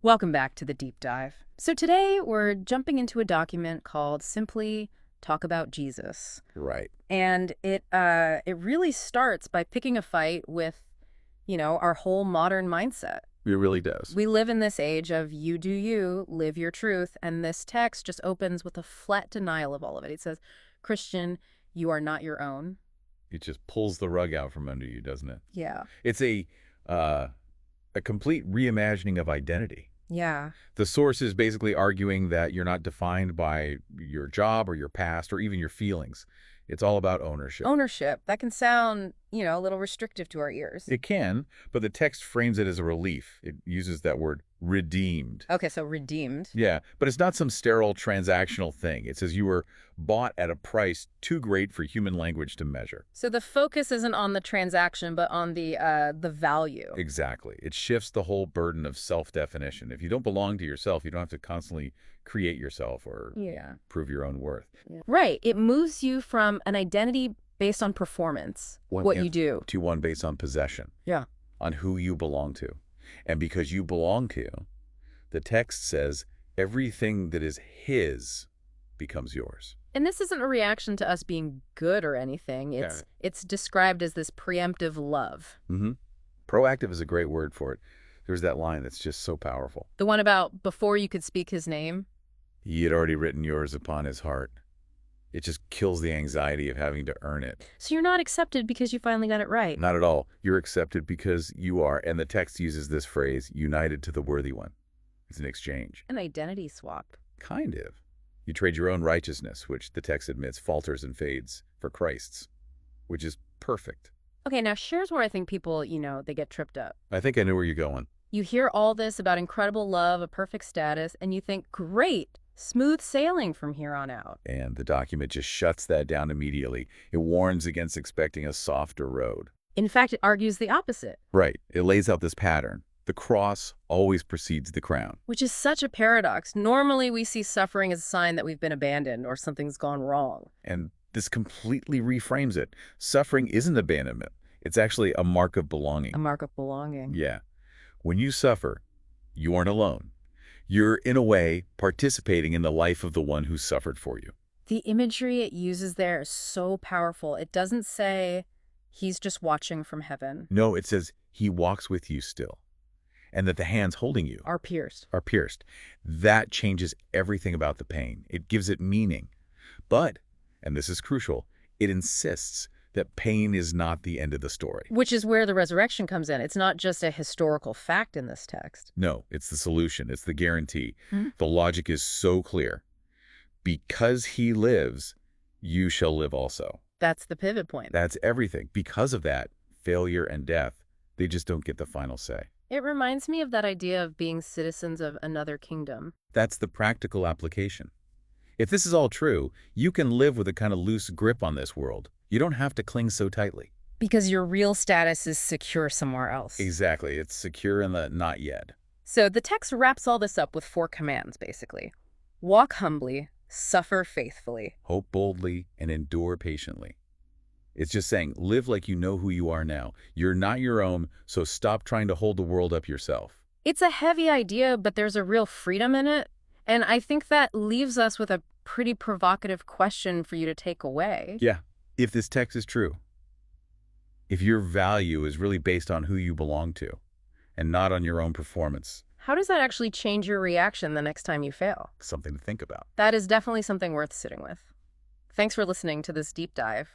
Welcome back to the deep dive. So today we're jumping into a document called Simply Talk About Jesus. Right. And it really starts by picking a fight with, our whole modern mindset. It really does. We live in this age of you do you, live your truth, and this text just opens with a flat denial of all of it. It says, Christian, you are not your own. It just pulls the rug out from under you, doesn't it? Yeah. It's uh, a complete reimagining of identity. Yeah. The source is basically arguing that you're not defined by your job or your past or even your feelings. It's all about ownership. Ownership. That can sound, a little restrictive to our ears. It can, but the text frames it as a relief. It uses that word redeemed. Okay, so redeemed. Yeah, but it's not some sterile transactional thing. It says you were bought at a price too great for human language to measure. So the focus isn't on the transaction, but on the value. Exactly. It shifts the whole burden of self-definition. If you don't belong to yourself, you don't have to constantly create yourself or prove your own worth. Yeah. Right. It moves you from an identity based on performance, what you do, to one based on possession. Yeah. On who you belong to. And because you belong to, the text says everything that is his becomes yours. And this isn't a reaction to us being good or anything. It's described as this preemptive love. Mm-hmm. Proactive is a great word for it. There's that line that's just so powerful. The one about before you could speak his name. He had already written yours upon his heart. It just kills the anxiety of having to earn it. So you're not accepted because you finally got it right. Not at all. You're accepted because you are, and the text uses this phrase, united to the worthy one. It's an exchange. An identity swap. Kind of. You trade your own righteousness, which the text admits falters and fades, for Christ's, which is perfect. Okay, now here's where I think people, they get tripped up. I think I know where you're going. You hear all this about incredible love, a perfect status, and you think, great, smooth sailing from here on out. And the document just shuts that down immediately. It warns against expecting a softer road. In fact, it argues the opposite. Right. It lays out this pattern. The cross always precedes the crown. Which is such a paradox. Normally, we see suffering as a sign that we've been abandoned or something's gone wrong. And this completely reframes it. Suffering isn't abandonment. It's actually a mark of belonging. A mark of belonging. Yeah. When you suffer, you aren't alone. You're, in a way, participating in the life of the one who suffered for you. The imagery it uses there is so powerful. It doesn't say he's just watching from heaven. No, it says he walks with you still. And that the hands holding you are pierced. That changes everything about the pain. It gives it meaning. But, and this is crucial, it insists that pain is not the end of the story. Which is where the resurrection comes in. It's not just a historical fact in this text. No, it's the solution. It's the guarantee. The logic is so clear. Because he lives, you shall live also. That's the pivot point. That's everything. Because of that, failure and death, they just don't get the final say. It reminds me of that idea of being citizens of another kingdom. That's the practical application. If this is all true, you can live with a kind of loose grip on this world. You don't have to cling so tightly. Because your real status is secure somewhere else. Exactly. It's secure in the not yet. So the text wraps all this up with 4 commands, basically. Walk humbly, suffer faithfully, hope boldly, and endure patiently. It's just saying, live like you know who you are now. You're not your own, so stop trying to hold the world up yourself. It's a heavy idea, but there's a real freedom in it. And I think that leaves us with a pretty provocative question for you to take away. Yeah, if this text is true. If your value is really based on who you belong to and not on your own performance. How does that actually change your reaction the next time you fail? Something to think about. That is definitely something worth sitting with. Thanks for listening to this deep dive.